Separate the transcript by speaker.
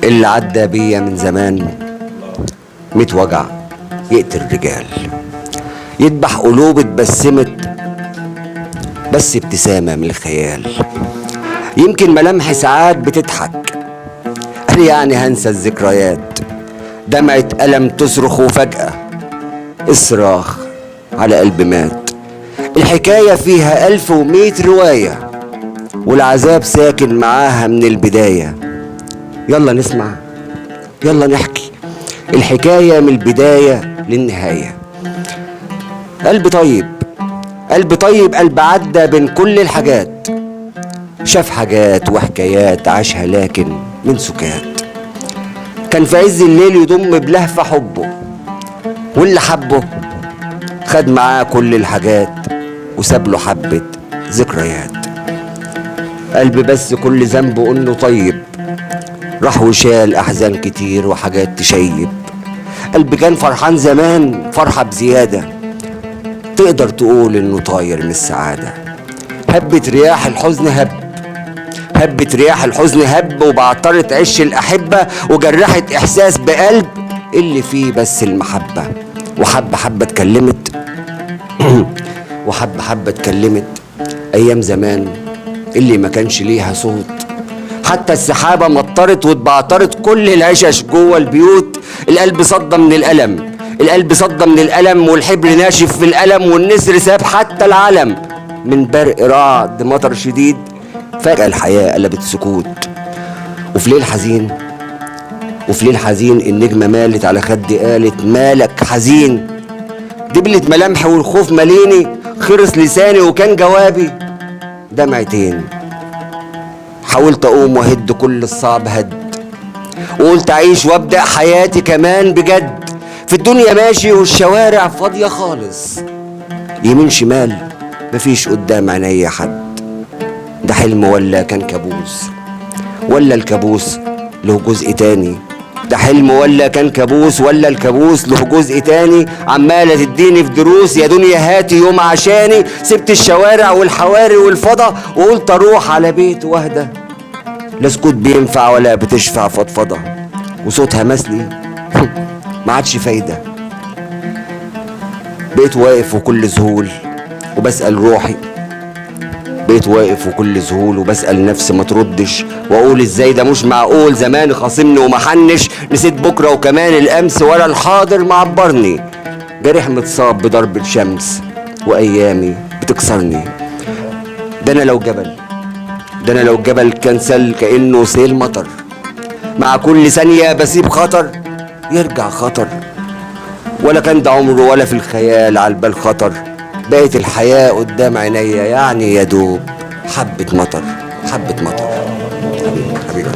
Speaker 1: اللي عدى بيا من زمان 100 وجع يقتل رجال، يذبح قلوب اتبسمت بس ابتسامة من الخيال. يمكن ملامحي ساعات بتضحك، قال يعني هنسى الذكريات. دمعة ألم تصرخ وفجأة الصراخ على قلب مات. الحكاية فيها 1100 رواية والعذاب ساكن معاها من البداية. يلا نسمع، يلا نحكي الحكاية من البداية للنهاية. قلب طيب، قلب طيب، قلب عدى بين كل الحاجات، شاف حاجات وحكايات عاشها لكن من سكات. كان في عز الليل يضم بلهفة حبه، واللي حبه خد معاه كل الحاجات وساب له حبة ذكريات. قلب بس كل ذنبه انه طيب، راح وشال احزان كتير وحاجات تشيب. قلب كان فرحان زمان فرحة بزيادة، تقدر تقول انه طاير من السعادة. هبت رياح الحزن هبت رياح الحزن وبعطرت عش الأحبة وجرحت إحساس بقلب اللي فيه بس المحبة. وحبة حبة اتكلمت وحبة حبة اتكلمت أيام زمان اللي ما كانش ليها صوت. حتى السحابة مطرت واتبعترت كل العشش جوه البيوت. القلب صدى من الألم، القلب صدى من الألم، والحبر ناشف في الألم، والنسر ساب حتى العلم. من برق رعد مطر شديد فجأة الحياة قلبت سكوت. وفي ليل حزين النجمة مالت على خدي قالت مالك حزين. دبلت ملامحي والخوف ماليني، خرس لساني وكان جوابي دمعتين. حاولت أقوم وأهد كل الصعب هد، وقلت أعيش وأبدأ حياتي كمان بجد. في الدنيا ماشي والشوارع فاضية خالص، يمين شمال مفيش قدام عينيا حد. ده حلم ولا كان كابوس، ولا الكابوس له جزء تاني؟ ده حلم ولا كان كابوس، ولا الكابوس له جزء تاني؟ عمالة تديني في دروس يا دنيا هاتي يوم عشاني. سبت الشوارع والحواري والفضا وقلت اروح على بيت واهدى. لا سكوت بينفع ولا بتشفع فضفضة، وصوتها مسلي ما عادش فايدة. بقيت واقف وكل ذهول وبسأل روحي، بقيت واقف وكل ذهول وبسأل نفسي ما تردش، واقول ازاي ده مش معقول. زمان خاصمني ومحنش، نسيت بكره وكمان الامس، ولا الحاضر معبرني. جريح متصاب بضربة شمس وايامي بتكسرني. ده انا لو جبل كان سل كأنه سيل مطر، مع كل ثانية بسيب خطر يرجع خطر. ولا كان ده عمره ولا في الخيال عالبال خطر. بقت الحياة قدام عينيا يعني يا دوب حبة مطر. حبيبي